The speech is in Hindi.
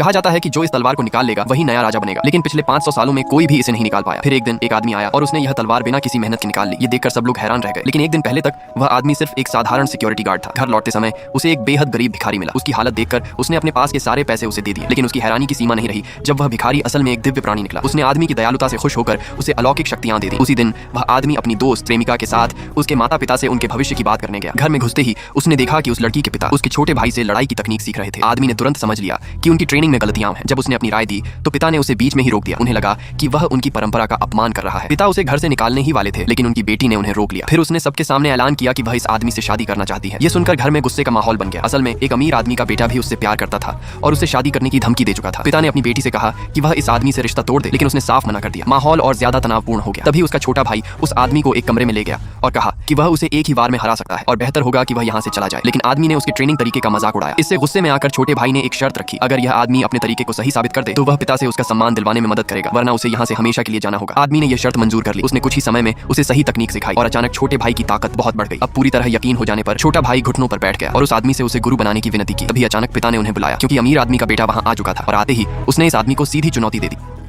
कहा जाता है कि जो इस तलवार को निकाल लेगा वही नया राजा बनेगा, लेकिन पिछले 500 सालों में कोई भी इसे नहीं निकाल पाया। फिर एक दिन एक आदमी आया और उसने यह तलवार बिना किसी मेहनत के निकाल ली। ये देखकर सब लोग हैरान रह गए। लेकिन एक दिन पहले तक वह आदमी सिर्फ एक साधारण सिक्योरिटी गार्ड था। घर लौटते समय उसे एक बेहद गरीब भिखारी मिला। उसकी हालत देखकर उसने अपने पास के सारे पैसे उसे दे दिए। लेकिन उसकी हैरानी की सीमा नहीं रही जब वह भिखारी असल में एक दिव्य प्राणी निकला। उसने आदमी की दयालुता से खुश होकर उसे अलौकिक शक्तियां दे दी। उसी दिन वह आदमी अपनी दोस्त प्रेमिका के साथ उसके माता पिता से उनके भविष्य की बात करने गया। घर में घुसते ही उसने देखा कि उस लड़की के पिता उसके छोटे भाई से लड़ाई की तकनीक सीख रहे थे। आदमी ने तुरंत समझ लिया कि उनकी ट्रेनिंग में गलतियां हैं। जब उसने अपनी राय दी तो पिता ने उसे बीच में ही रोक दिया। उन्हें लगा कि वह उनकी परंपरा का अपमान कर रहा है। पिता उसे घर से निकालने ही वाले थे, लेकिन उनकी बेटी ने उन्हें रोक लिया। फिर उसने सबके सामने ऐलान किया कि वह इस आदमी से शादी करना चाहती है। यह सुनकर घर में गुस्से का माहौल बन गया। असल में एक अमीर आदमी का बेटा भी उससे प्यार करता था और उसे शादी करने की धमकी दे चुका था। पिता ने अपनी बेटी से कहा कि वह इस आदमी से रिश्ता तोड़ दे, लेकिन उसने साफ मना कर दिया। माहौल और ज्यादा तनावपूर्ण हो गया। तभी उसका छोटा भाई उस आदमी को एक कमरे में ले गया और कहा कि वह उसे एक ही वार में हरा सकता है और बेहतर होगा कि वह यहाँ से चला जाए। लेकिन आदमी ने उसके ट्रेनिंग तरीके का मजाक उड़ाया। इससे गुस्से में आकर छोटे भाई ने एक शर्त रखी, अगर यह आदमी अपने तरीके को सही साबित कर दे तो वह पिता से उसका सम्मान दिलवाने में मदद करेगा, वरना उसे यहाँ से हमेशा के लिए जाना होगा। आदमी ने यह शर्त मंजूर कर ली। उसने कुछ ही समय में उसे सही तकनीक सिखाई और अचानक छोटे भाई की ताकत बहुत बढ़ गई। अब पूरी तरह यकीन हो जाने पर छोटा भाई घुटनों पर बैठ गया और उस आदमी से उसे गुरु बनाने की विनती की। तभी अचानक पिता ने उन्हें बुलाया, क्योंकि अमीर आदमी का बेटा वहां आ चुका था और आते ही उसने इस आदमी को सीधी चुनौती दे दी।